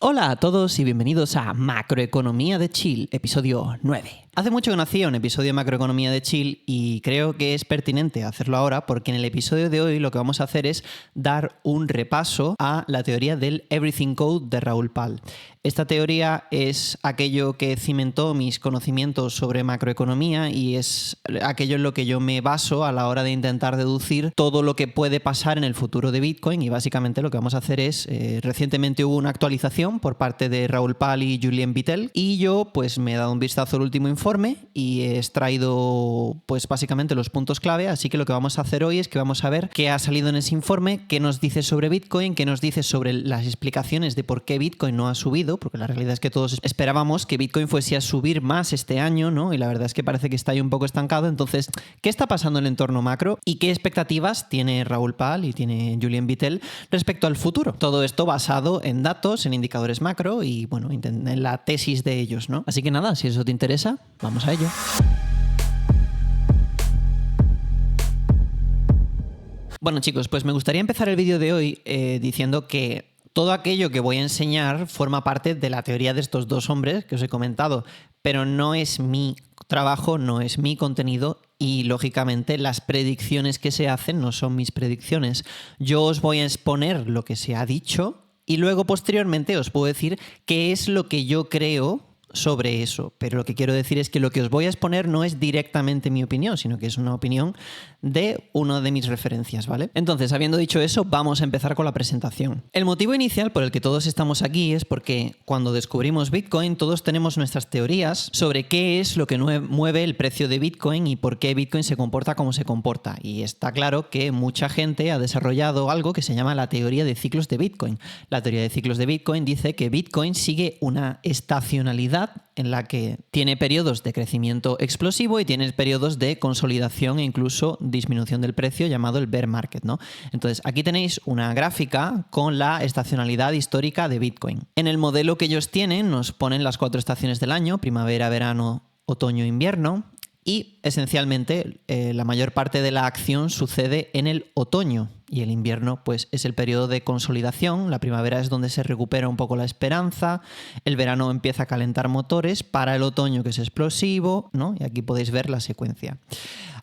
Hola a todos y bienvenidos a Macroeconomía de Chill, episodio 9. Hace mucho que no hacía un episodio de Macroeconomía de Chill y creo que es pertinente hacerlo ahora porque en el episodio de hoy lo que vamos a hacer es dar un repaso a la teoría del Everything Code de Raoul Pal. Esta teoría es aquello que cimentó mis conocimientos sobre macroeconomía y es aquello en lo que yo me baso a la hora de intentar deducir todo lo que puede pasar en el futuro de Bitcoin, y básicamente lo que vamos a hacer es, recientemente hubo una actualización por parte de Raoul Pal y Julien Vittel y yo pues me he dado un vistazo al último informe y he extraído pues básicamente los puntos clave, así que lo que vamos a hacer hoy es que vamos a ver qué ha salido en ese informe, qué nos dice sobre Bitcoin, qué nos dice sobre las explicaciones de por qué Bitcoin no ha subido, porque la realidad es que todos esperábamos que Bitcoin fuese a subir más este año, ¿no? Y la verdad es que parece que está ahí un poco estancado. Entonces, ¿qué está pasando en el entorno macro y qué expectativas tiene Raoul Pal y tiene Julien Vittel respecto al futuro? Todo esto basado en datos, en indicadores macro y, bueno, en la tesis de ellos, ¿no? Así que nada, si eso te interesa, vamos a ello. Bueno, chicos, pues me gustaría empezar el vídeo de hoy diciendo que todo aquello que voy a enseñar forma parte de la teoría de estos dos hombres que os he comentado, pero no es mi trabajo, no es mi contenido y, lógicamente, las predicciones que se hacen no son mis predicciones. Yo os voy a exponer lo que se ha dicho y luego, posteriormente, os puedo decir qué es lo que yo creo sobre eso, pero lo que quiero decir es que lo que os voy a exponer no es directamente mi opinión, sino que es una opinión de una de mis referencias, ¿vale? Entonces, habiendo dicho eso, vamos a empezar con la presentación. El motivo inicial por el que todos estamos aquí es porque cuando descubrimos Bitcoin todos tenemos nuestras teorías sobre qué es lo que mueve el precio de Bitcoin y por qué Bitcoin se comporta como se comporta. Y está claro que mucha gente ha desarrollado algo que se llama la teoría de ciclos de Bitcoin. La teoría de ciclos de Bitcoin dice que Bitcoin sigue una estacionalidad en la que tiene periodos de crecimiento explosivo y tiene periodos de consolidación e incluso disminución del precio llamado el bear market, ¿no? Entonces, aquí tenéis una gráfica con la estacionalidad histórica de Bitcoin. En el modelo que ellos tienen nos ponen las 4 estaciones del año: primavera, verano, otoño, invierno, y esencialmente la mayor parte de la acción sucede en el otoño. Y el invierno pues es el periodo de consolidación, la primavera es donde se recupera un poco la esperanza, el verano empieza a calentar motores, para el otoño que es explosivo, ¿no? Y aquí podéis ver la secuencia.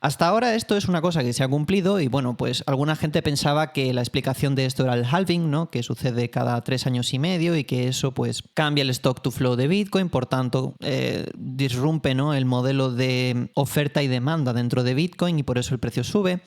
Hasta ahora esto es una cosa que se ha cumplido y bueno, pues alguna gente pensaba que la explicación de esto era el halving, ¿no? Que sucede cada 3 años y medio y que eso pues cambia el stock to flow de Bitcoin, por tanto disrumpe, ¿no? El modelo de oferta y demanda dentro de Bitcoin y por eso el precio sube.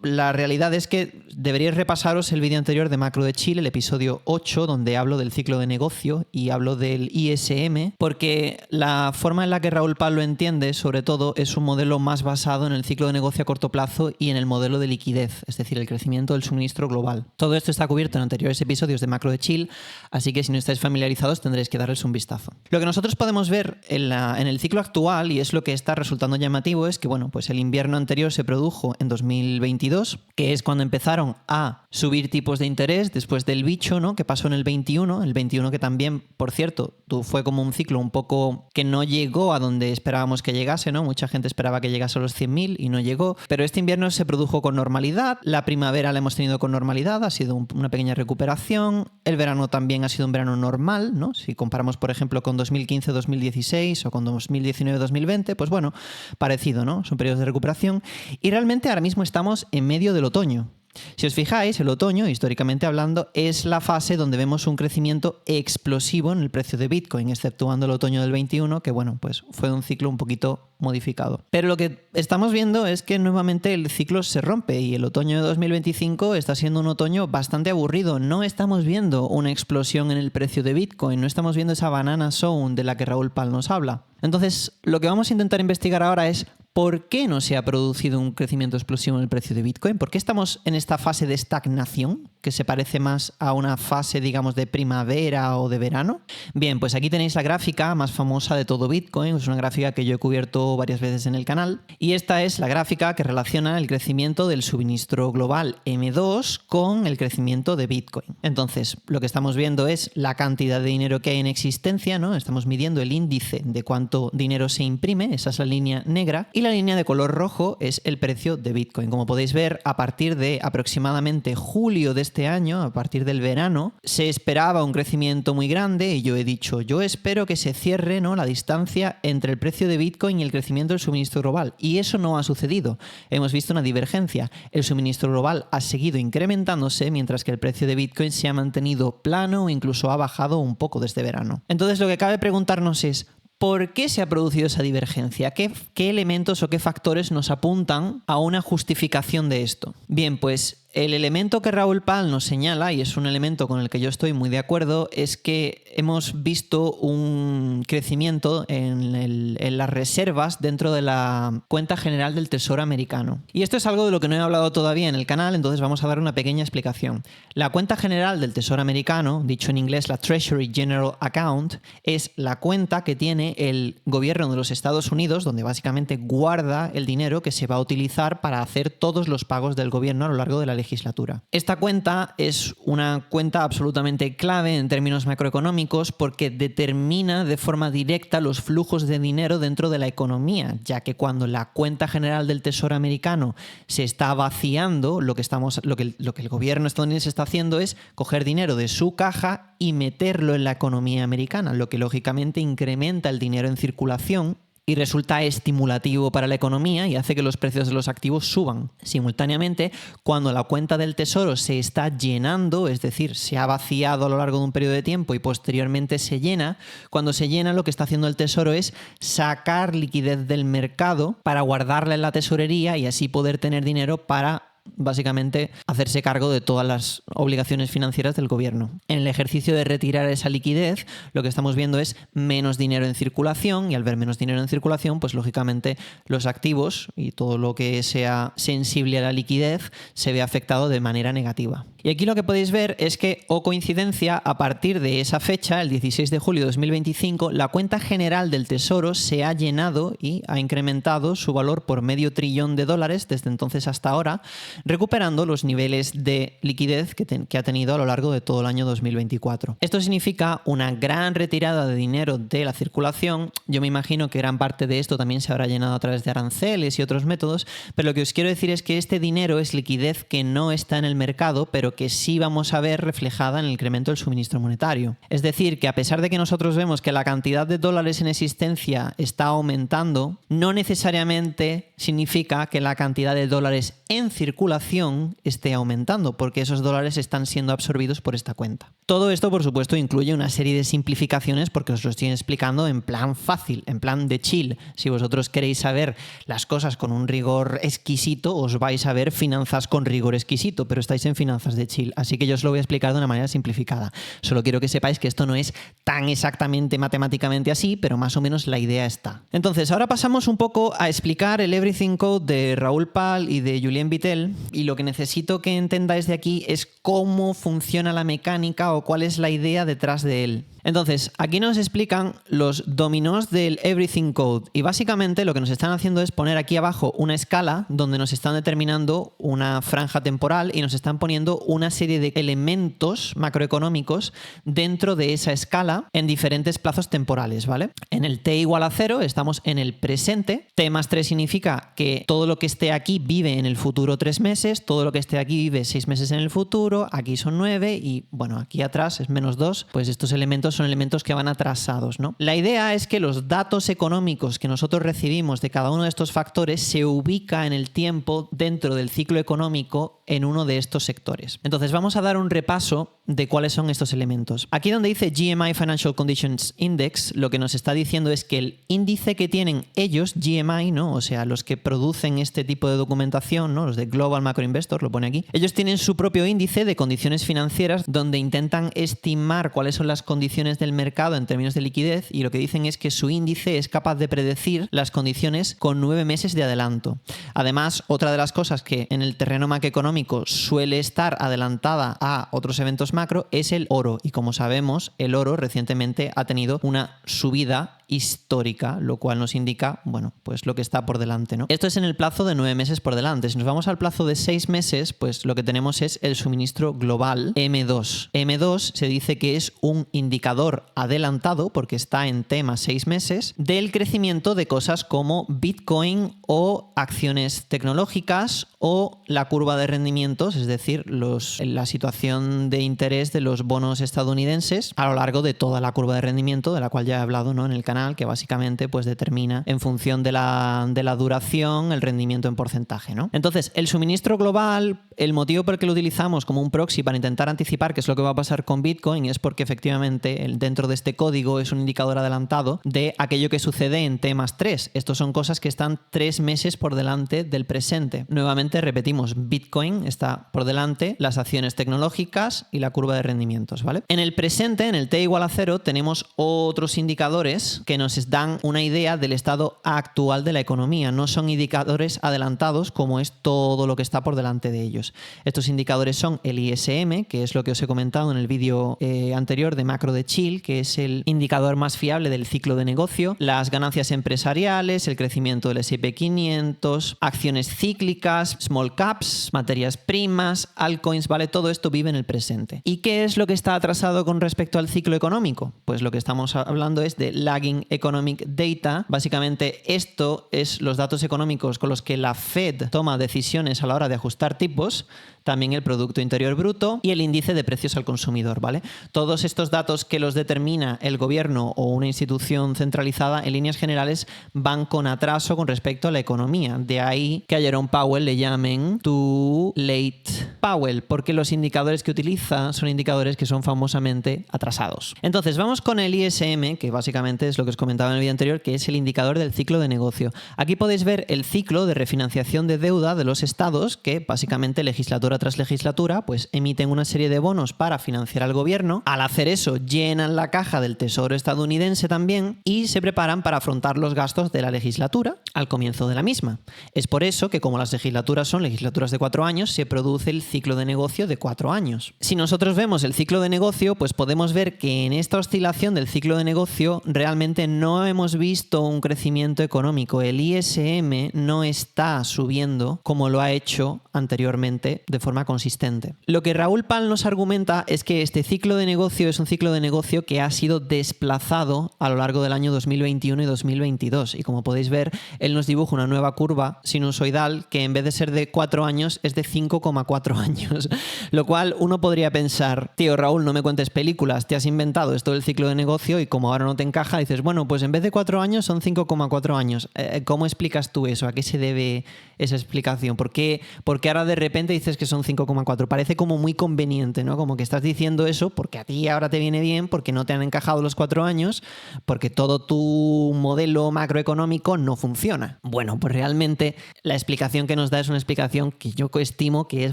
La realidad es que deberíais repasaros el vídeo anterior de Macro de Chile, el episodio 8, donde hablo del ciclo de negocio y hablo del ISM, porque la forma en la que Raoul Pal lo entiende, sobre todo, es un modelo más basado en el ciclo de negocio a corto plazo y en el modelo de liquidez, es decir, el crecimiento del suministro global. Todo esto está cubierto en anteriores episodios de Macro de Chill, así que si no estáis familiarizados tendréis que darles un vistazo. Lo que nosotros podemos ver en el ciclo actual, y es lo que está resultando llamativo, es que bueno, pues el invierno anterior se produjo en 2022, que es cuando empezaron a subir tipos de interés después del bicho, ¿no? Que pasó en el 21 que también, por cierto, fue como un ciclo un poco que no llegó a donde esperábamos que llegase, ¿no? Mucha gente esperaba que llegase a los 100.000 y no llegó, pero este invierno se produjo con normalidad, la primavera la hemos tenido con normalidad, ha sido una pequeña recuperación, el verano también ha sido un verano normal, ¿no? Si comparamos, por ejemplo, con 2015-2016 o con 2019-2020, pues bueno, parecido, ¿no? Son periodos de recuperación y realmente ahora mismo estamos en medio del otoño. Si os fijáis, el otoño, históricamente hablando, es la fase donde vemos un crecimiento explosivo en el precio de Bitcoin, exceptuando el otoño del 21, que bueno, pues fue un ciclo un poquito modificado. Pero lo que estamos viendo es que nuevamente el ciclo se rompe y el otoño de 2025 está siendo un otoño bastante aburrido. No estamos viendo una explosión en el precio de Bitcoin, no estamos viendo esa banana zone de la que Raoul Pal nos habla. Entonces, lo que vamos a intentar investigar ahora es ¿por qué no se ha producido un crecimiento explosivo en el precio de Bitcoin? ¿Por qué estamos en esta fase de estagnación, que se parece más a una fase, digamos, de primavera o de verano? Bien, pues aquí tenéis la gráfica más famosa de todo Bitcoin. Es una gráfica que yo he cubierto varias veces en el canal. Y esta es la gráfica que relaciona el crecimiento del suministro global M2 con el crecimiento de Bitcoin. Entonces, lo que estamos viendo es la cantidad de dinero que hay en existencia, ¿no? Estamos midiendo el índice de cuánto dinero se imprime, esa es la línea negra. y la línea de color rojo es el precio de Bitcoin. Como podéis ver, a partir de aproximadamente julio de este año, a partir del verano, se esperaba un crecimiento muy grande y yo he dicho, yo espero que se cierre, ¿no?, la distancia entre el precio de Bitcoin y el crecimiento del suministro global. Y eso no ha sucedido. Hemos visto una divergencia. El suministro global ha seguido incrementándose mientras que el precio de Bitcoin se ha mantenido plano o incluso ha bajado un poco desde verano. Entonces lo que cabe preguntarnos es, ¿por qué se ha producido esa divergencia? ¿Qué elementos o qué factores nos apuntan a una justificación de esto? Bien, pues el elemento que Raoul Pal nos señala, y es un elemento con el que yo estoy muy de acuerdo, es que hemos visto un crecimiento en las reservas dentro de la cuenta general del Tesoro americano. Y esto es algo de lo que no he hablado todavía en el canal, entonces vamos a dar una pequeña explicación. La cuenta general del Tesoro americano, dicho en inglés la Treasury General Account, es la cuenta que tiene el gobierno de los Estados Unidos, donde básicamente guarda el dinero que se va a utilizar para hacer todos los pagos del gobierno a lo largo de la legislatura. Esta cuenta es una cuenta absolutamente clave en términos macroeconómicos porque determina de forma directa los flujos de dinero dentro de la economía, ya que cuando la cuenta general del Tesoro americano se está vaciando, lo que el gobierno estadounidense está haciendo es coger dinero de su caja y meterlo en la economía americana, lo que lógicamente incrementa el dinero en circulación y resulta estimulativo para la economía y hace que los precios de los activos suban. Simultáneamente, cuando la cuenta del tesoro se está llenando, es decir, se ha vaciado a lo largo de un periodo de tiempo y posteriormente se llena, cuando se llena lo que está haciendo el tesoro es sacar liquidez del mercado para guardarla en la tesorería y así poder tener dinero para básicamente hacerse cargo de todas las obligaciones financieras del gobierno. En el ejercicio de retirar esa liquidez, lo que estamos viendo es menos dinero en circulación y al ver menos dinero en circulación, pues lógicamente los activos y todo lo que sea sensible a la liquidez se ve afectado de manera negativa. Y aquí lo que podéis ver es que, o coincidencia, a partir de esa fecha, el 16 de julio de 2025, la cuenta general del Tesoro se ha llenado y ha incrementado su valor por $500 billion desde entonces hasta ahora, recuperando los niveles de liquidez que ha tenido a lo largo de todo el año 2024. Esto significa una gran retirada de dinero de la circulación. Yo me imagino que gran parte de esto también se habrá llenado a través de aranceles y otros métodos, pero lo que os quiero decir es que este dinero es liquidez que no está en el mercado, pero que sí vamos a ver reflejada en el incremento del suministro monetario. Es decir, que a pesar de que nosotros vemos que la cantidad de dólares en existencia está aumentando, no necesariamente significa que la cantidad de dólares en circulación esté aumentando, porque esos dólares están siendo absorbidos por esta cuenta. Todo esto, por supuesto, incluye una serie de simplificaciones porque os lo estoy explicando en plan fácil, en plan de chill. Si vosotros queréis saber las cosas con un rigor exquisito, os vais a ver finanzas con rigor exquisito, pero estáis en finanzas de chill, así que yo os lo voy a explicar de una manera simplificada. Solo quiero que sepáis que esto no es tan exactamente matemáticamente así, pero más o menos la idea está. Entonces, ahora pasamos un poco a explicar el Everything Code de Raoul Pal y de Julien Vittel, y lo que necesito que entendáis de aquí es cómo funciona la mecánica o cuál es la idea detrás de él. Entonces, aquí nos explican los dominós del Everything Code y básicamente lo que nos están haciendo es poner aquí abajo una escala donde nos están determinando una franja temporal y nos están poniendo una serie de elementos macroeconómicos dentro de esa escala en diferentes plazos temporales, ¿vale? En el t igual a 0 estamos en el presente. T más 3 significa que todo lo que esté aquí vive en el futuro 3 meses, todo lo que esté aquí vive 6 meses en el futuro, aquí son 9 y bueno, aquí atrás es menos 2, pues estos elementos son elementos que van atrasados, ¿no? La idea es que los datos económicos que nosotros recibimos de cada uno de estos factores se ubica en el tiempo dentro del ciclo económico en uno de estos sectores. Entonces vamos a dar un repaso de cuáles son estos elementos. Aquí donde dice GMI Financial Conditions Index, lo que nos está diciendo es que el índice que tienen ellos, GMI, ¿no? O sea, los que producen este tipo de documentación, ¿no? Los de Global Macro Investor, lo pone aquí. Ellos tienen su propio índice de condiciones financieras donde intentan estimar cuáles son las condiciones del mercado en términos de liquidez y lo que dicen es que su índice es capaz de predecir las condiciones con 9 meses de adelanto. Además, otra de las cosas que en el terreno macroeconómico suele estar adelantada a otros eventos macro es el oro y como sabemos, el oro recientemente ha tenido una subida histórica, lo cual nos indica, bueno, pues lo que está por delante, ¿no? Esto es en el plazo de 9 meses por delante. Si nos vamos al plazo de 6 meses, pues lo que tenemos es el suministro global M2. M2 se dice que es un indicador adelantado, porque está en tema 6 meses, del crecimiento de cosas como Bitcoin o acciones tecnológicas o la curva de rendimientos, es decir, la situación de interés de los bonos estadounidenses a lo largo de toda la curva de rendimiento, de la cual ya he hablado, ¿no?, en el canal, que básicamente pues determina en función de la duración el rendimiento en porcentaje, ¿no? Entonces, el suministro global, el motivo por el que lo utilizamos como un proxy para intentar anticipar qué es lo que va a pasar con Bitcoin es porque efectivamente dentro de este código es un indicador adelantado de aquello que sucede en T+3. Estos son cosas que están 3 meses por delante del presente. Nuevamente repetimos, Bitcoin está por delante, las acciones tecnológicas y la curva de rendimientos, ¿vale? En el presente, en el T igual a 0, tenemos otros indicadores que nos dan una idea del estado actual de la economía. No son indicadores adelantados como es todo lo que está por delante de ellos. Estos indicadores son el ISM, que es lo que os he comentado en el vídeo anterior de macro de Chill, que es el indicador más fiable del ciclo de negocio, las ganancias empresariales, el crecimiento del S&P 500, acciones cíclicas, small caps, materias primas, altcoins, ¿vale? Todo esto vive en el presente. ¿Y qué es lo que está atrasado con respecto al ciclo económico? Pues lo que estamos hablando es de lagging economic data. Básicamente esto es los datos económicos con los que la Fed toma decisiones a la hora de ajustar tipos, también el Producto Interior Bruto y el índice de precios al consumidor, ¿vale? Todos estos datos que los determina el gobierno o una institución centralizada, en líneas generales, van con atraso con respecto a la economía. De ahí que a Jerome Powell le llamen too late Powell, porque los indicadores que utiliza son indicadores que son famosamente atrasados. Entonces, vamos con el ISM, que básicamente es lo que os comentaba en el vídeo anterior, que es el indicador del ciclo de negocio. Aquí podéis ver el ciclo de refinanciación de deuda de los estados, que básicamente legislatura tras legislatura pues emiten una serie de bonos para financiar al gobierno. Al hacer eso, llenan la caja del Tesoro estadounidense también y se preparan para afrontar los gastos de la legislatura al comienzo de la misma. Es por eso que, como las legislaturas son legislaturas de 4 años, se produce el ciclo de negocio de 4 años. Si nosotros vemos el ciclo de negocio, pues podemos ver que en esta oscilación del ciclo de negocio realmente no hemos visto un crecimiento económico. El ISM no está subiendo como lo ha hecho anteriormente de forma consistente. Lo que Raúl Pal nos argumenta es que este ciclo de negocio es un ciclo de negocio que ha sido desplazado a lo largo del año 2021 y 2022. Y como podéis ver, él nos dibuja una nueva curva sinusoidal que en vez de ser de 4 años es de 5,4 años. Lo cual uno podría pensar, tío Raúl, no me cuentes películas, te has inventado esto del ciclo de negocio y como ahora no te encaja, dices, bueno, pues en vez de 4 años son 5,4 años. ¿Cómo explicas tú eso? ¿A qué se debe esa explicación? ¿Por qué ahora de repente dices que son 5,4? Parece como muy conveniente, ¿no? Como que estás diciendo eso porque a ti ahora te viene bien, porque no te han encajado los 4 años, porque todo tu modelo macroeconómico no funciona. Bueno, pues realmente la explicación que nos da es una explicación que yo estimo que es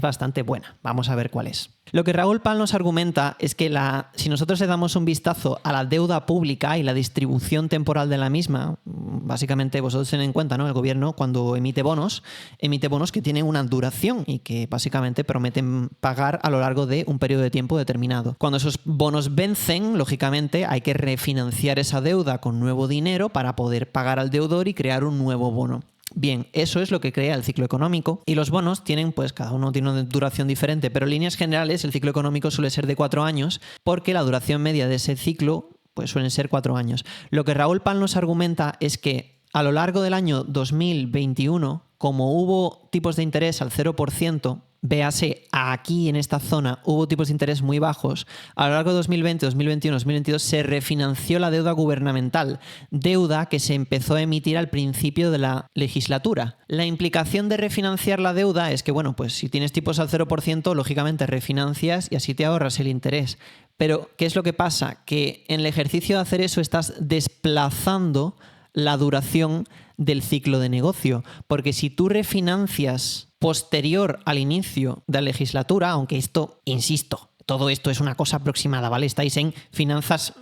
bastante buena. Vamos a ver cuál es. Lo que Raúl Pal nos argumenta es que si nosotros le damos un vistazo a la deuda pública y la distribución temporal de la misma, básicamente vosotros tened en cuenta, ¿no? El gobierno cuando emite bonos que tienen una duración y que básicamente prometen pagar a lo largo de un periodo de tiempo determinado. Cuando esos bonos vencen, lógicamente hay que refinanciar esa deuda con nuevo dinero para poder pagar al deudor y crear un nuevo bono. Bien, eso es lo que crea el ciclo económico y los bonos tienen, pues cada uno tiene una duración diferente, pero en líneas generales el ciclo económico suele ser de 4 años porque la duración media de ese ciclo pues suelen ser 4 años. Lo que Raúl Pal nos argumenta es que a lo largo del año 2021, como hubo tipos de interés al 0%, véase, aquí en esta zona hubo tipos de interés muy bajos, a lo largo de 2020, 2021, 2022 se refinanció la deuda gubernamental, deuda que se empezó a emitir al principio de la legislatura. La implicación de refinanciar la deuda es que, bueno, pues si tienes tipos al 0%, lógicamente refinancias y así te ahorras el interés. Pero, ¿qué es lo que pasa? Que en el ejercicio de hacer eso estás desplazando la duración del ciclo de negocio, porque si tú refinancias posterior al inicio de la legislatura, aunque esto, insisto, todo esto es una cosa aproximada, ¿vale? Estáis en finanzas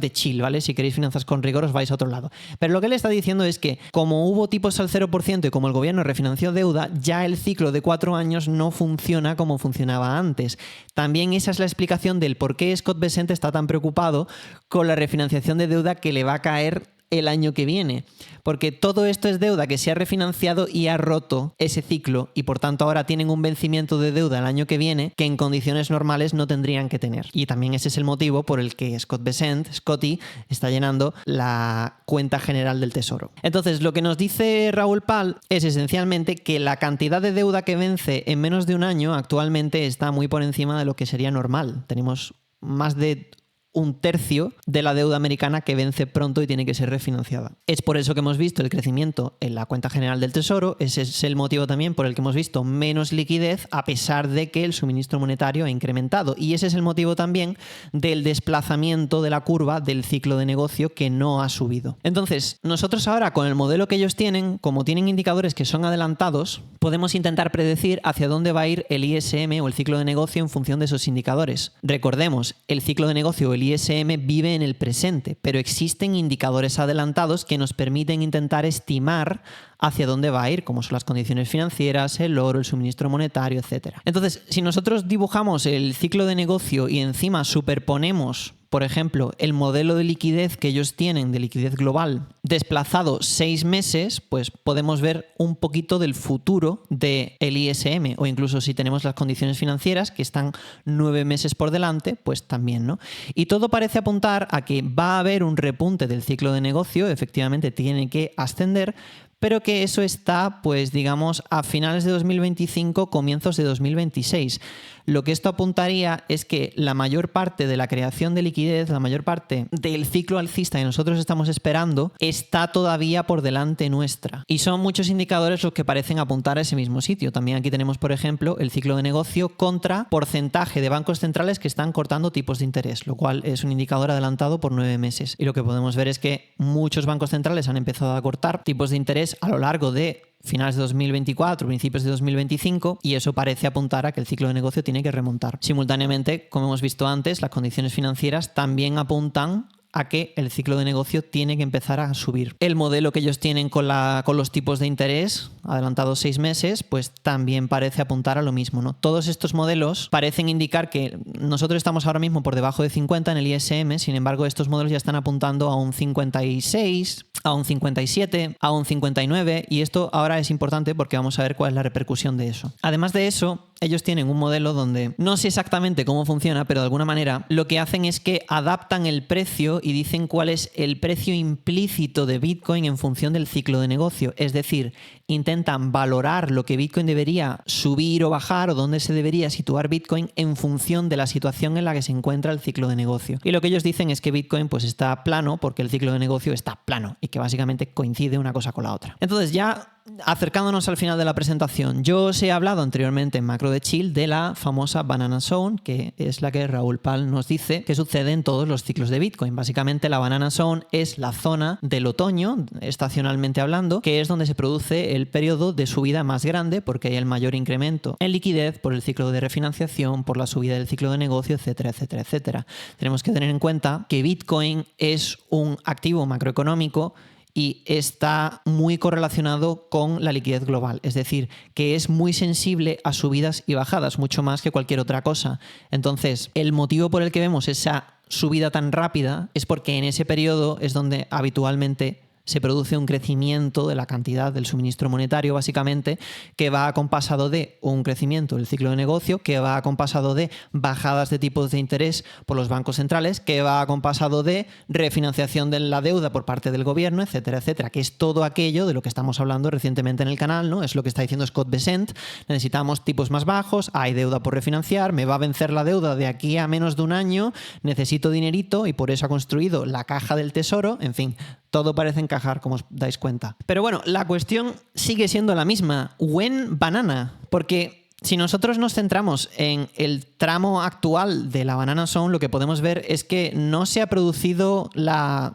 de chill, ¿vale? Si queréis finanzas con rigor os vais a otro lado. Pero lo que él está diciendo es que como hubo tipos al 0% y como el gobierno refinanció deuda, ya el ciclo de 4 años no funciona como funcionaba antes. También esa es la explicación del por qué Scott Bessent está tan preocupado con la refinanciación de deuda que le va a caer el año que viene, porque todo esto es deuda que se ha refinanciado y ha roto ese ciclo y por tanto ahora tienen un vencimiento de deuda el año que viene que en condiciones normales no tendrían que tener. Y también ese es el motivo por el que Scotty, está llenando la cuenta general del Tesoro. Entonces, lo que nos dice Raoul Pal es esencialmente que la cantidad de deuda que vence en menos de un año actualmente está muy por encima de lo que sería normal. Tenemos más de un tercio de la deuda americana que vence pronto y tiene que ser refinanciada. Es por eso que hemos visto el crecimiento en la cuenta general del Tesoro. Ese es el motivo también por el que hemos visto menos liquidez a pesar de que el suministro monetario ha incrementado. Y ese es el motivo también del desplazamiento de la curva del ciclo de negocio que no ha subido. Entonces, nosotros ahora con el modelo que ellos tienen, como tienen indicadores que son adelantados, podemos intentar predecir hacia dónde va a ir el ISM o el ciclo de negocio en función de esos indicadores. Recordemos, el ciclo de negocio o el ISM vive en el presente, pero existen indicadores adelantados que nos permiten intentar estimar hacia dónde va a ir, como son las condiciones financieras, el oro, el suministro monetario, etc. Entonces, si nosotros dibujamos el ciclo de negocio y encima superponemos, por ejemplo, el modelo de liquidez que ellos tienen, de liquidez global, desplazado 6 meses, pues podemos ver un poquito del futuro del ISM, o incluso si tenemos las condiciones financieras que están 9 meses por delante, pues también, ¿no? Y todo parece apuntar a que va a haber un repunte del ciclo de negocio, efectivamente tiene que ascender, pero que eso está, pues digamos, a finales de 2025, comienzos de 2026. Lo que esto apuntaría es que la mayor parte de la creación de liquidez, la mayor parte del ciclo alcista que nosotros estamos esperando, está todavía por delante nuestra. Y son muchos indicadores los que parecen apuntar a ese mismo sitio. También aquí tenemos, por ejemplo, el ciclo de negocio contra porcentaje de bancos centrales que están cortando tipos de interés, lo cual es un indicador adelantado por 9 meses. Y lo que podemos ver es que muchos bancos centrales han empezado a cortar tipos de interés a lo largo de finales de 2024, principios de 2025, y eso parece apuntar a que el ciclo de negocio tiene que remontar. Simultáneamente, como hemos visto antes, las condiciones financieras también apuntan a que el ciclo de negocio tiene que empezar a subir. El modelo que ellos tienen con los tipos de interés, adelantados 6 meses, pues también parece apuntar a lo mismo, ¿no? Todos estos modelos parecen indicar que nosotros estamos ahora mismo por debajo de 50 en el ISM, sin embargo, estos modelos ya están apuntando a un 56, a un 57, a un 59, y esto ahora es importante porque vamos a ver cuál es la repercusión de eso. Además de eso, ellos tienen un modelo donde no sé exactamente cómo funciona, pero de alguna manera lo que hacen es que adaptan el precio y dicen cuál es el precio implícito de Bitcoin en función del ciclo de negocio. Es decir, intentan valorar lo que Bitcoin debería subir o bajar o dónde se debería situar Bitcoin en función de la situación en la que se encuentra el ciclo de negocio. Y lo que ellos dicen es que Bitcoin pues está plano porque el ciclo de negocio está plano y que básicamente coincide una cosa con la otra. Entonces, ya acercándonos al final de la presentación, yo os he hablado anteriormente en Macro de Chill de la famosa Banana Zone, que es la que Raoul Pal nos dice que sucede en todos los ciclos de Bitcoin. Básicamente la Banana Zone es la zona del otoño, estacionalmente hablando, que es donde se produce el periodo de subida más grande porque hay el mayor incremento en liquidez por el ciclo de refinanciación, por la subida del ciclo de negocio, etcétera, etcétera, etcétera. Tenemos que tener en cuenta que Bitcoin es un activo macroeconómico y está muy correlacionado con la liquidez global, es decir, que es muy sensible a subidas y bajadas, mucho más que cualquier otra cosa. Entonces, el motivo por el que vemos esa subida tan rápida es porque en ese periodo es donde habitualmente se produce un crecimiento de la cantidad del suministro monetario, básicamente, que va acompasado de un crecimiento del ciclo de negocio, que va acompasado de bajadas de tipos de interés por los bancos centrales, que va acompasado de refinanciación de la deuda por parte del gobierno, etcétera, etcétera, que es todo aquello de lo que estamos hablando recientemente en el canal, ¿no? Es lo que está diciendo Scott Bessent. Necesitamos tipos más bajos, hay deuda por refinanciar, me va a vencer la deuda de aquí a menos de un año, necesito dinerito y por eso ha construido la caja del tesoro, en fin. Todo parece encajar, como os dais cuenta. Pero bueno, la cuestión sigue siendo la misma. ¿When banana? Porque si nosotros nos centramos en el tramo actual de la Banana Zone, lo que podemos ver es que no se ha producido la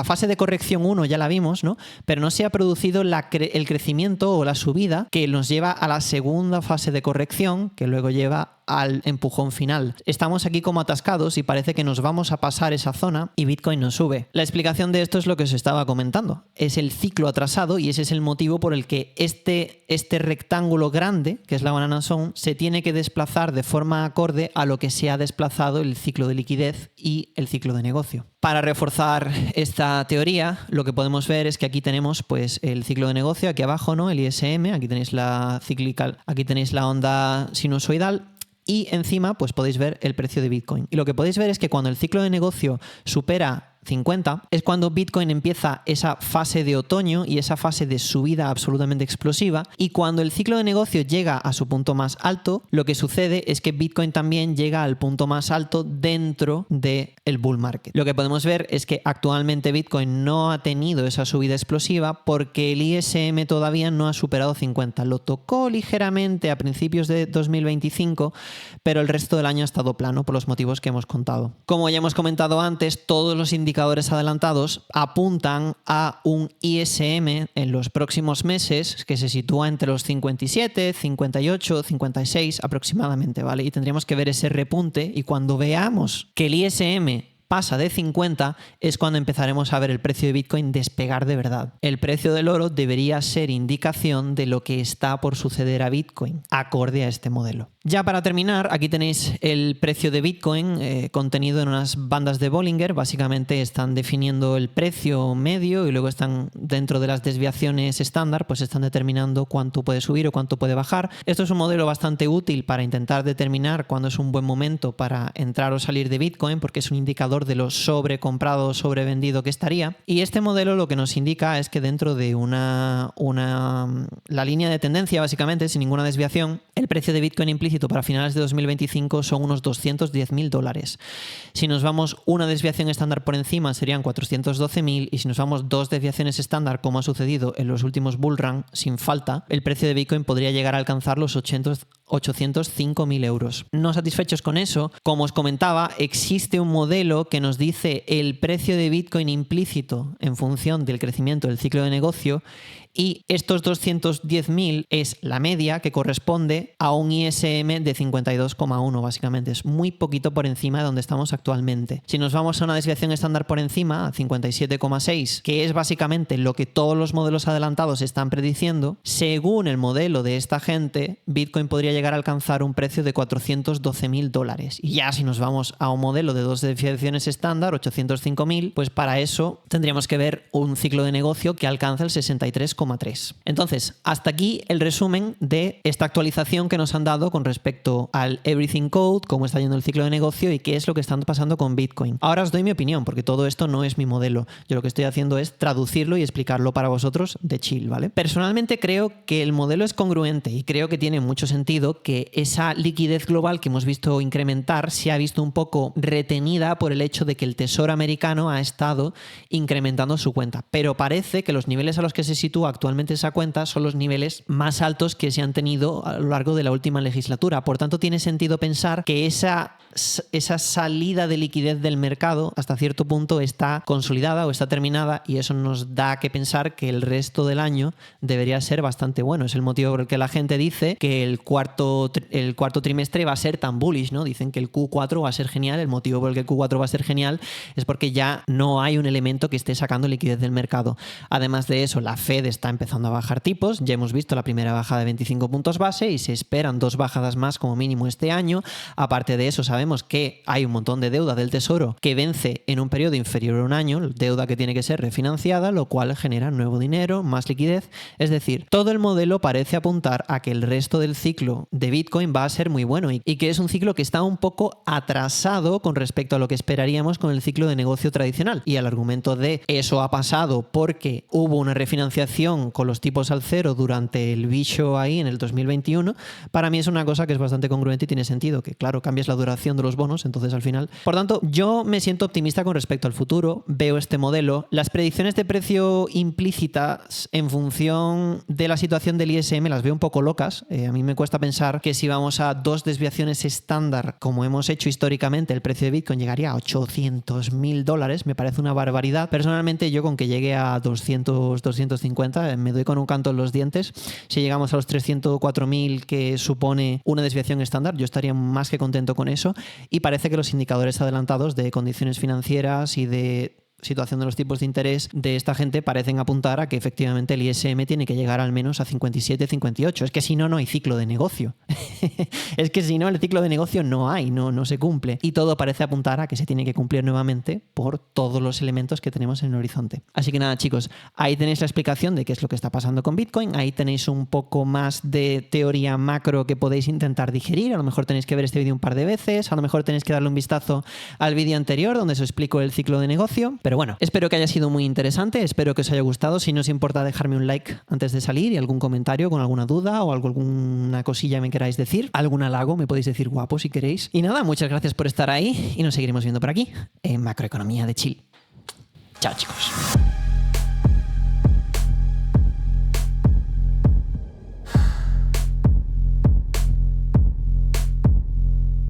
fase de corrección 1, ya la vimos, ¿no? Pero no se ha producido el crecimiento o la subida que nos lleva a la segunda fase de corrección, que luego lleva al empujón final. Estamos aquí como atascados y parece que nos vamos a pasar esa zona y Bitcoin no sube. La explicación de esto es lo que os estaba comentando. Es el ciclo atrasado y ese es el motivo por el que este rectángulo grande, que es la banana zone, se tiene que desplazar de forma acorde a lo que se ha desplazado el ciclo de liquidez y el ciclo de negocio. Para reforzar esta teoría, lo que podemos ver es que aquí tenemos pues el ciclo de negocio, aquí abajo, ¿no? El ISM, aquí tenéis la cíclica, aquí tenéis la onda sinusoidal. Y encima pues podéis ver el precio de Bitcoin. Y lo que podéis ver es que cuando el ciclo de negocio supera 50 es cuando Bitcoin empieza esa fase de otoño y esa fase de subida absolutamente explosiva, y cuando el ciclo de negocio llega a su punto más alto, lo que sucede es que Bitcoin también llega al punto más alto dentro del bull market. Lo que podemos ver es que actualmente Bitcoin no ha tenido esa subida explosiva porque el ISM todavía no ha superado 50. Lo tocó ligeramente a principios de 2025, pero el resto del año ha estado plano por los motivos que hemos contado. Como ya hemos comentado antes, todos los indicadores adelantados apuntan a un ISM en los próximos meses que se sitúa entre los 57, 58, 56 aproximadamente, ¿vale? Y tendríamos que ver ese repunte, y cuando veamos que el ISM pasa de 50 es cuando empezaremos a ver el precio de Bitcoin despegar de verdad. El precio del oro debería ser indicación de lo que está por suceder a Bitcoin, acorde a este modelo. Ya para terminar, aquí tenéis el precio de Bitcoin contenido en unas bandas de Bollinger. Básicamente están definiendo el precio medio y luego están dentro de las desviaciones estándar, pues están determinando cuánto puede subir o cuánto puede bajar. Esto es un modelo bastante útil para intentar determinar cuándo es un buen momento para entrar o salir de Bitcoin, porque es un indicador de lo sobrecomprado o sobrevendido que estaría. Y este modelo lo que nos indica es que dentro de la línea de tendencia, básicamente, sin ninguna desviación, el precio de Bitcoin implícito para finales de 2025 son unos $210.000. Si nos vamos una desviación estándar por encima serían 412.000, y si nos vamos dos desviaciones estándar, como ha sucedido en los últimos bull run sin falta, el precio de Bitcoin podría llegar a alcanzar los 805.000 euros. No satisfechos con eso, como os comentaba, existe un modelo que nos dice el precio de Bitcoin implícito en función del crecimiento del ciclo de negocio, y estos 210.000 es la media que corresponde a un ISM de 52,1, básicamente. Es muy poquito por encima de donde estamos actualmente. Si nos vamos a una desviación estándar por encima, a 57,6, que es básicamente lo que todos los modelos adelantados están prediciendo, según el modelo de esta gente, Bitcoin podría llegar a alcanzar un precio de $412.000. Y ya si nos vamos a un modelo de dos desviaciones estándar, 805.000, pues para eso tendríamos que ver un ciclo de negocio que alcanza el 63,3. Entonces, hasta aquí el resumen de esta actualización que nos han dado con respecto al Everything Code, cómo está yendo el ciclo de negocio y qué es lo que está pasando con Bitcoin. Ahora os doy mi opinión, porque todo esto no es mi modelo. Yo lo que estoy haciendo es traducirlo y explicarlo para vosotros de chill, ¿vale? Personalmente creo que el modelo es congruente y creo que tiene mucho sentido que esa liquidez global que hemos visto incrementar se ha visto un poco retenida por el hecho de que el Tesoro americano ha estado incrementando su cuenta. Pero parece que los niveles a los que se sitúa actualmente esa cuenta son los niveles más altos que se han tenido a lo largo de la última legislatura. Por tanto, tiene sentido pensar que esa salida de liquidez del mercado hasta cierto punto está consolidada o está terminada, y eso nos da que pensar que el resto del año debería ser bastante bueno. Es el motivo por el que la gente dice que el cuarto trimestre va a ser tan bullish, ¿no? Dicen que el Q4 va a ser genial. El motivo por el que el Q4 va a ser genial es porque ya no hay un elemento que esté sacando liquidez del mercado. Además de eso, la Fed está empezando a bajar tipos. Ya hemos visto la primera bajada de 25 puntos base y se esperan 2 bajadas más como mínimo este año. Aparte de eso, sabemos que hay un montón de deuda del Tesoro que vence en un periodo inferior a un año, deuda que tiene que ser refinanciada, lo cual genera nuevo dinero, más liquidez. Es decir, todo el modelo parece apuntar a que el resto del ciclo de Bitcoin va a ser muy bueno y que es un ciclo que está un poco atrasado con respecto a lo que esperaríamos con el ciclo de negocio tradicional. Y el argumento de eso ha pasado porque hubo una refinanciación con los tipos al cero durante el bicho ahí en el 2021, para mí es una cosa que es bastante congruente y tiene sentido, que claro, cambias la duración de los bonos, entonces al final. Por tanto, yo me siento optimista con respecto al futuro, veo este modelo. Las predicciones de precio implícitas en función de la situación del ISM las veo un poco locas. A mí me cuesta pensar que si vamos a dos desviaciones estándar, como hemos hecho históricamente, el precio de Bitcoin llegaría a $800.000. Me parece una barbaridad. Personalmente, yo con que llegue a 200, 250 350, me doy con un canto en los dientes. Si llegamos a los 304.000 que supone una desviación estándar, yo estaría más que contento con eso, y parece que los indicadores adelantados de condiciones financieras y de situación de los tipos de interés de esta gente parecen apuntar a que efectivamente el ISM tiene que llegar al menos a 57, 58. Es que si no, no hay ciclo de negocio. Es que si no, el ciclo de negocio no se cumple. Y todo parece apuntar a que se tiene que cumplir nuevamente por todos los elementos que tenemos en el horizonte. Así que nada, chicos, ahí tenéis la explicación de qué es lo que está pasando con Bitcoin. Ahí tenéis un poco más de teoría macro que podéis intentar digerir. A lo mejor tenéis que ver este vídeo un par de veces. A lo mejor tenéis que darle un vistazo al vídeo anterior donde os explico el ciclo de negocio. Pero bueno, espero que haya sido muy interesante, espero que os haya gustado. Si no os importa dejarme un like antes de salir y algún comentario con alguna duda o alguna cosilla me queráis decir, algún halago me podéis decir guapo si queréis. Y nada, muchas gracias por estar ahí y nos seguiremos viendo por aquí en Macroeconomía de Chill. Chao, chicos.